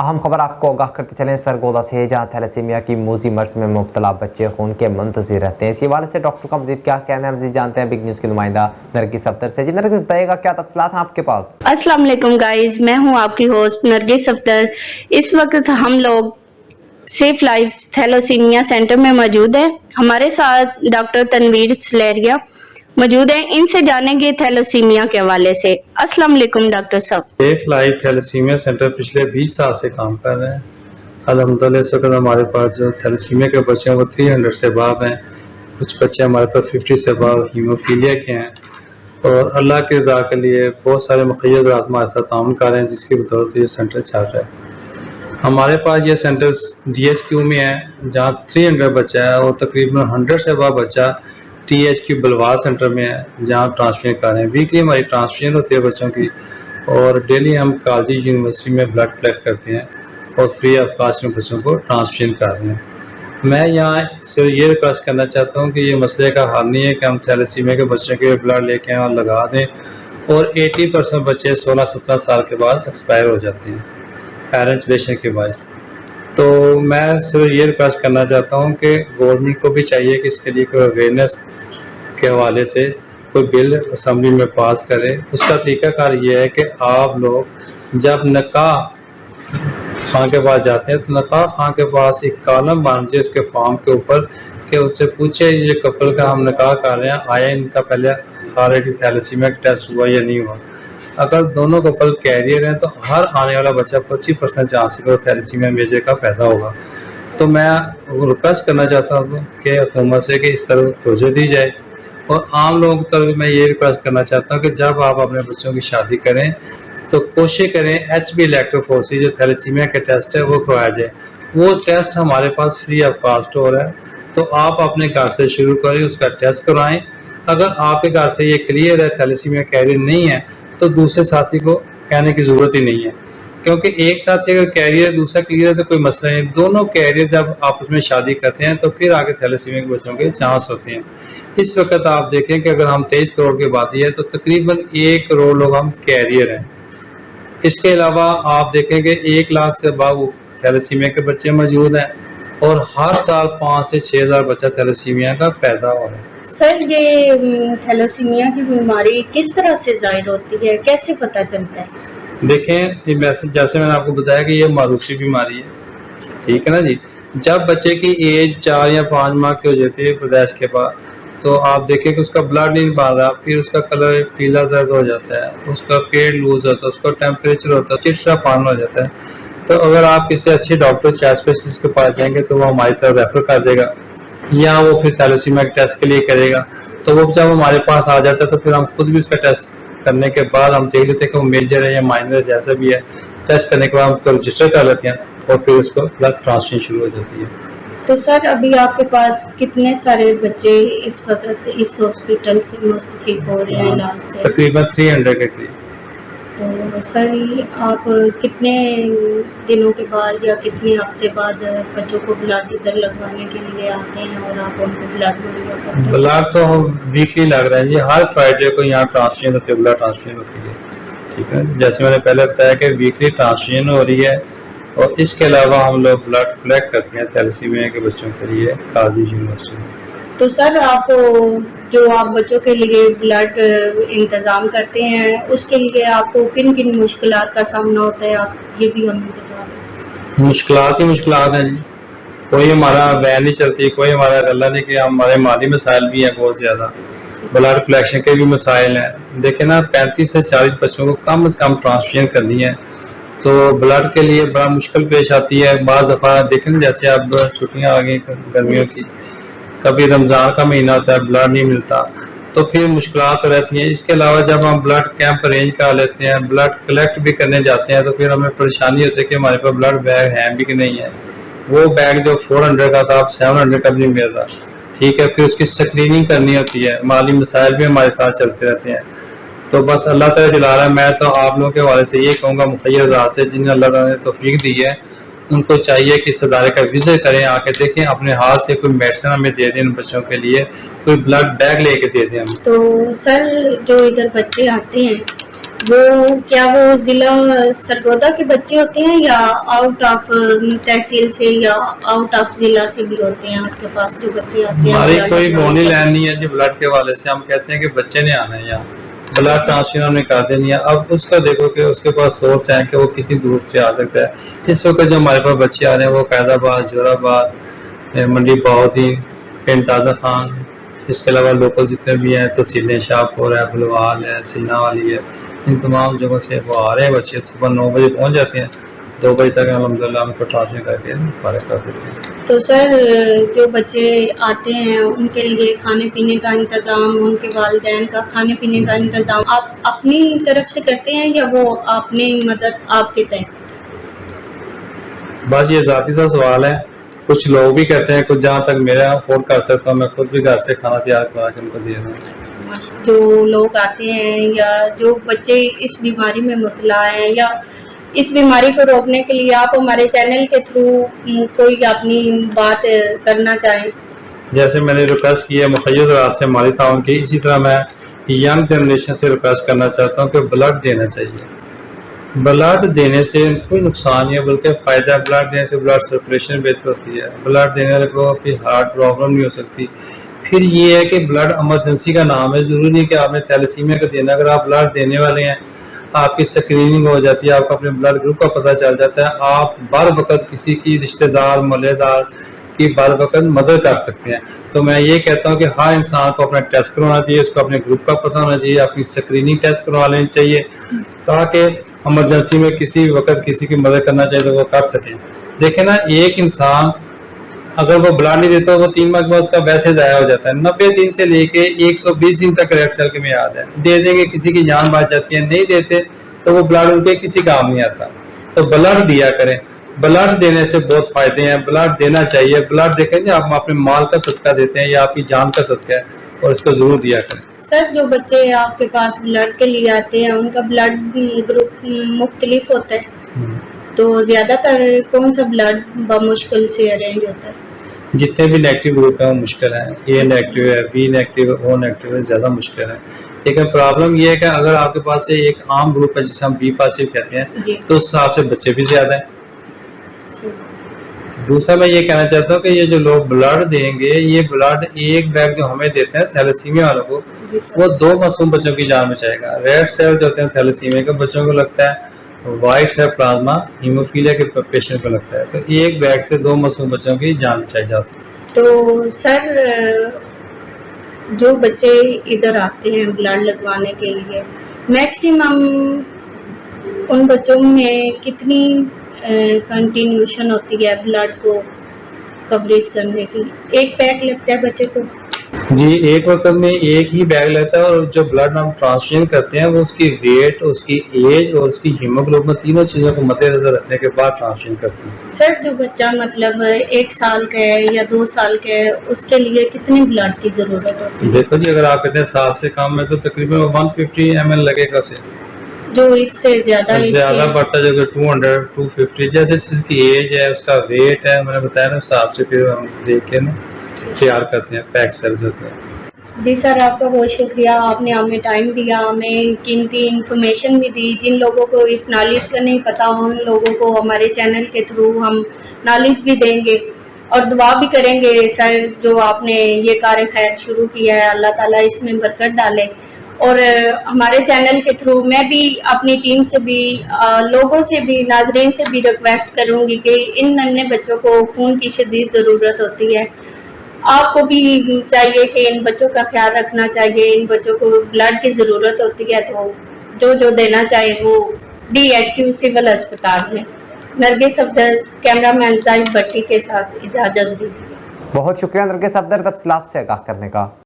अहम खबर आपको आगाह करते चलें सरगोदा से, जहां थैलेसीमिया की मूजी मर्ज में मुब्तला बच्चे खून के मुंतज़िर रहते हैं। इसी हवाले से डॉक्टर का मज़ीद क्या कहना है, मज़ीद जानते हैं बिग न्यूज़ की नुमाइंदा नरगिस अफ्तर से। जी नरगिस, बताइएगा क्या तफसीलात हैं आपके पास। अस्सलाम वालेकुम गाइस, मैं हूं आपकी होस्ट नरगिस अफ्तर। इस वक्त हम लोग सेफ लाइफ थैलेसीमिया सेंटर में मौजूद है। हमारे साथ डॉक्टर तनवीर सलेरिया मौजूद है। इनसे जानेंगे थैलेसीमिया के हवाले से। अस्सलाम वालेकुम डॉक्टर साहब। सेफ लाइफ थैलेसीमिया सेंटर पिछले 20 साल से काम कर रहे हैं। अल्हम्दुलिल्लाह इस वक्त हमारे पास जो थैलेसीमिया के बच्चे हैं वो 300 से अबव हैं। कुछ बच्चे हमारे पास 50 से अबव हीमोफीलिया के हैं और अल्लाह के रज़ा के लिए बहुत सारे मुक़य्यद हमारे साथ ताउन कर रहे हैं, जिसकी बदौलत ये सेंटर चल रहा है। हमारे पास ये सेंटर DHQ में है जहाँ 300 बच्चा है और तकरीबन 100 से अबव बच्चा THQ बलवार सेंटर में है जहाँ ट्रांसफर कर रहे हैं। वीकली हमारी ट्रांसफर होती है बच्चों की और डेली हम कॉलेज यूनिवर्सिटी में ब्लड कलेक्ट करते हैं और फ्री ऑफ कॉस्ट में बच्चों को ट्रांसफर कर रहे हैं। मैं यहाँ से ये रिक्वेस्ट करना चाहता हूँ कि ये मसले का हल नहीं है कि हम थैलेसीमिया के बच्चों के ब्लड लेके आएँ और लगा दें, और 80% बच्चे 16-17 साल के बाद एक्सपायर हो जाते हैं आयरन चलेशन के बायस। तो मैं सिर्फ ये रिक्वेस्ट करना चाहता हूँ कि गवर्नमेंट को भी चाहिए कि इसके लिए कोई अवेयरनेस के हवाले से कोई बिल असम्बली में पास करे। उसका तरीकाकार ये है कि आप लोग जब निकाह खां के पास जाते हैं तो निकाह खां के पास एक कॉलम बन जाए उसके फॉर्म के ऊपर कि उससे पूछे ये कपल का हम निकाह कर रहे हैं, आया इनका पहले ऑलरेडी थैलेसीमिया का टेस्ट हुआ या नहीं हुआ। अगर दोनों कपल कैरियर हैं तो हर आने वाला बच्चा 25% चांस है थैलेसीमिया मेजर का पैदा होगा। तो मैं रिक्वेस्ट करना चाहता हूँ कि हुकूमत से कि इस तरह तवज्जो दी जाए, और आम लोगों की तरफ मैं ये रिक्वेस्ट करना चाहता हूँ कि जब आप अपने बच्चों की शादी करें तो कोशिश करें HB इलेक्ट्रोफोरेसिस जो थैलेसीमिया का टेस्ट है वो करवाया जाए। वो टेस्ट हमारे पास फ्री ऑफ कॉस्ट हो रहा है, तो आप अपने घर से शुरू करें, उसका टेस्ट करवाएं। अगर आपके घर से ये क्लियर है थैलेसीमिया कैरियर नहीं है तो दूसरे साथी को कहने की ज़रूरत ही नहीं है, क्योंकि एक साथी अगर कैरियर दूसरा क्लियर है तो कोई मसला नहीं। दोनों कैरियर जब आपस में शादी करते हैं तो फिर आगे थैलेसीमिया के बच्चों के चांस होते हैं। इस वक्त आप देखें कि अगर हम 23 करोड़ की बात है तो तकरीबन 1 करोड़ लोग हम कैरियर हैं। इसके अलावा आप देखें कि 1 लाख से अबव थैलेसीमिया के बच्चे मौजूद हैं और हर साल 5 से 6 हज़ार बच्चा थैलेसीमिया का पैदा हो रहा है। सर, ये थैलेसीमिया की बीमारी किस तरह से जाहिर होती है, कैसे पता चलता है? देखें, ये जैसे मैंने आपको बताया कि ये मारूसी बीमारी है, ठीक है ना जी। जब बच्चे की एज 4 या 5 माह की हो जाती है पैदाइश के बाद, तो आप देखें कि उसका ब्लड नहीं बढ़ रहा, फिर उसका कलर पीला जर्द हो जाता है, उसका पेट लूज होता है, उसका टेम्परेचर होता है, चिड़चिड़ापन हो जाता है। तो अगर आप किसी अच्छे डॉक्टर चाइल्ड स्पेशलिस्ट के पास जाएंगे तो वो हमारी तरफ रेफर कर देगा या वो फिर थैलेसीमिया के टेस्ट के लिए करेगा। तो वो जब हमारे पास आ जाता है तो फिर हम खुद भी उसका टेस्ट करने के बाद हम देख लेते हैं कि वो मेजर है या माइनर है, जैसा भी है। टेस्ट करने के बाद हम उसको रजिस्टर कर लेते हैं और फिर उसको ब्लड ट्रांसफर शुरू हो जाती है। तो सर, अभी आपके पास कितने सारे बच्चे इस वक्त इस हॉस्पिटल से मुस्तफीद हो रहे हैं इलाज से? तकरीबन 300 के करीब। तो सर, आप कितने दिनों के बाद या कितने हफ्ते बाद बच्चों को ब्लड इधर लगवाने के लिए आते हैं और आप उनको ब्लड मुहैया करते हैं? ब्लड तो वीकली लग रहा है जी, हर फ्राइडे को यहाँ ट्रांसफ्यूजन होती है, ब्लड ट्रांसफ्यूजन होती है, ठीक है। जैसे मैंने पहले बताया कि वीकली ट्रांसफ्यूजन हो रही है, और इसके अलावा हम लोग ब्लड कलेक्ट करते हैं थैलेसीमिया के बच्चों के लिए कॉलेज यूनिवर्सिटी में। तो सर, आप बच्चों के लिए ब्लड इंतज़ाम करते हैं, उसके लिए आपको किन किन मुश्किलात का सामना होता है, आप ये भी हमें बता दें। मुश्किलात ही मुश्किलात हैं जी, कोई हमारा वैन नहीं चलती, कोई हमारा अल्लाह ने कि हमारे माली मसाइल भी हैं बहुत ज़्यादा, ब्लड कलेक्शन के भी मसाइल हैं। देखें ना, 35 से 40 बच्चों को कम से कम ट्रांसफ्यूजन करनी है, तो ब्लड के लिए बड़ा मुश्किल पेश आती है। बाज़ दफ़ा देखें जैसे अब छुट्टियाँ आ गई गर्मियों की, कभी रमज़ान का महीना होता है, ब्लड नहीं मिलता, तो फिर मुश्किलात तो रहती हैं। इसके अलावा जब हम ब्लड कैंप अरेंज कर लेते हैं, ब्लड कलेक्ट भी करने जाते हैं, तो फिर हमें परेशानी होती है कि हमारे पास ब्लड बैग है भी कि नहीं है। वो बैग जो 400 का था अब 700 का भी नहीं मिल रहा, ठीक है। फिर उसकी स्क्रीनिंग करनी होती है, माली मसाइल भी हमारे साथ चलते रहते हैं। तो बस अल्लाह ताला चला रहा है। मैं तो आप लोगों के हवाले से ये कहूँगा, मुखय्यर राह से जिन्हें अल्लाह ताला ने तौफीक दी है, उनको चाहिए कि इस इदारे का विजिट करें, आके देखें, अपने हाथ से कोई मेडिसिन हमें दे दें बच्चों के लिए, कोई ब्लड बैग लेके दे दें हम। तो सर, जो इधर बच्चे आते हैं वो क्या वो जिला सरगोदा के बच्चे होते हैं या आउट ऑफ तहसील से या आउट ऑफ जिला से भी होते हैं आपके पास जो बच्चे आते हैं? हमारी ब्लड कोई लगवाने बोनी के लिए? लाइन नहीं है जी ब्लड के वाले से। हम कहते हैं कि बच्चे ने आना है यहाँ, ब्लड ट्रांसफ्यूजन हमने कर देनी है। अब उसका देखो कि उसके पास सोर्स है कि वो कितनी दूर से आ सकता है। इस वक्त जो हमारे पास बच्चे आ रहे हैं वो कैदाबाद, जोराबाद, मंडी बहाउद्दीन, पिंड ताजा खान, इसके अलावा लोकल जितने भी हैं, तहसीलें शाहपुर है, बुलवाल है, सीना वाली है, इन तमाम जगहों से वो आ रहे हैं बच्चे। सुबह 9 बजे पहुँच जाते हैं, 2 बजे तक अलहमदिल्ला उनको ट्रांसफर करके फारिग कर देते हैं। तो सर जो बच्चे आते हैं उनके लिए खाने पीने का इंतज़ाम, उनके वालिदैन का खाने पीने का इंतज़ाम आप अपनी तरफ से करते हैं या वो अपनी मदद आपके तहत? बस ये ज़ाती सा सवाल है, कुछ लोग भी करते हैं, कुछ जहाँ तक मेरा अफोर्ड कर सकता हूँ मैं खुद भी घर से खाना तैयार करा के उनको दे रहा हूँ। जो लोग आते हैं या जो बच्चे इस बीमारी में मुबतला हैं या इस बीमारी को रोकने के लिए आप हमारे चैनल के थ्रू कोई अपनी बात करना चाहें? जैसे मैंने रिक्वेस्ट की है मुखय्यद रात से माली ताउन की, इसी तरह मैं यंग जनरेशन से रिक्वेस्ट करना चाहता हूँ कि ब्लड देना चाहिए। ब्लड देने से कोई नुकसान नहीं है बल्कि फ़ायदा। ब्लड देने से ब्लड सर्कुलेशन बेहतर होती है, ब्लड देने वाले को कोई हार्ट प्रॉब्लम नहीं हो सकती। फिर ये है कि ब्लड इमरजेंसी का नाम है, ज़रूरी नहीं कि आपने थैलेसीमिया का देना। अगर आप ब्लड देने वाले हैं, आपकी स्क्रीनिंग हो जाती है, आपको अपने ब्लड ग्रुप का पता चल जाता है, आप बर वक्त किसी की रिश्तेदार मोहल्लेदार की बर वक्त मदद कर सकते हैं। तो मैं ये कहता हूँ कि हर इंसान को अपना टेस्ट करवाना चाहिए, उसको अपने ग्रुप का पता होना चाहिए, अपनी स्क्रीनिंग टेस्ट करवा लेनी चाहिए ताकि इमरजेंसी में किसी वक्त किसी की मदद करना चाहिए तो वो कर सकें। देखें ना, एक इंसान अगर वो ब्लड नहीं देता वो 3 माह के बाद उसका वैसे ज़ाया हो जाता है। 90 दिन से लेके 120 दिन तक रेड सेल की मियाद है। दे देंगे किसी की जान बच जाती है, नहीं देते तो वो ब्लड उनके किसी काम नहीं आता। तो ब्लड दिया करें, ब्लड देने से बहुत फायदे हैं, ब्लड देना चाहिए। ब्लड देखेंगे आप अपने माल का सदका देते हैं या आपकी जान का सदका है, और इसको जरूर दिया करें। सर जो बच्चे आपके पास ब्लड के लिए आते हैं उनका ब्लड ग्रुप मुख्तलिफ होता है, तो ज़्यादातर कौन सा ब्लड बमुश्किल से अरेंज होता है? जितने भी नेगेटिव ग्रुप हैं वो मुश्किल है। ए नेगेटिव है, बी नेगेटिव है, ओ नेगेटिव है, ज़्यादा मुश्किल है। लेकिन प्रॉब्लम ये है कि अगर आपके पास से एक आम ग्रुप है जिसे हम बी पॉजिटिव कहते हैं तो उस हिसाब से बच्चे भी ज़्यादा हैं। दूसरा मैं ये कहना चाहता हूँ कि ये जो लोग ब्लड देंगे, ये ब्लड एक बैग जो हमें देते हैं थैलेसीमिया वालों को, वो 2 मासूम बच्चों की जान बचाएगा। रेड सेल जो होते हैं थैलेसीमिया के बच्चों को लगता है, वाइट सेल प्लाज्मा हीमोफीलिया के पेशेंट को लगता है। तो एक बैग से 2 मासूम बच्चों की जान बचाई जा सकती है। तो सर जो बच्चे इधर आते हैं ब्लड लगवाने के लिए मैक्सिमम उन बच्चों में कितनी कंटिन्यूशन होती है ब्लड को कवरेज करने की? एक पैक लगता है बच्चे को? जी, एक वक्त में एक ही बैग लेता है, और जो ब्लड हम ट्रांसफ्यूजन करते हैं वो उसकी वेट, उसकी एज और उसकी हीमोग्लोबिन तीनों चीज़ों को मद्देनजर रखने के बाद ट्रांसफ्यूजन करते हैं। सर जो बच्चा मतलब 1 साल का है या 2 साल का है उसके लिए कितने ब्लड की ज़रूरत होती है? देखो जी, अगर आप कहते हैं 7 से कम है तो तकरीबन 150 ml लगेगा उसे। जो इससे ज़्यादा बढ़ता जाएगा 200, 250, जैसे इसकी एज है, उसका वेट है, मैंने बताया ना, हिसाब से फिर हम देख के ना तैयार करते हैं, पैक सेल्स होते हैं। जी सर, आपका बहुत शुक्रिया, आपने हमें टाइम दिया, हमें कीमती इंफॉर्मेशन भी दी। जिन लोगों को इस नॉलेज का नहीं पता उन लोगों को हमारे चैनल के थ्रू हम नॉलेज भी देंगे और दुआ भी करेंगे। सर जो आपने ये कार्य खैर शुरू किया है, अल्लाह ताला इसमें बरकत डाले। और हमारे चैनल के थ्रू मैं भी अपनी टीम से भी लोगों से भी नाजरीन से भी रिक्वेस्ट करूँगी कि इन नन्हे बच्चों को खून की शदीद ज़रूरत होती है। आपको भी चाहिए कि इन बच्चों का ख्याल रखना चाहिए, इन बच्चों को ब्लड की ज़रूरत होती है तो जो देना चाहिए वो DHQ सिविल अस्पताल में। नरगिस सफदर, कैमरामैन जाहिद भट्टी के साथ इजाज़त दीजिए। बहुत शुक्रिया नरगिस सफदर तफसीलात से आगाह करने का।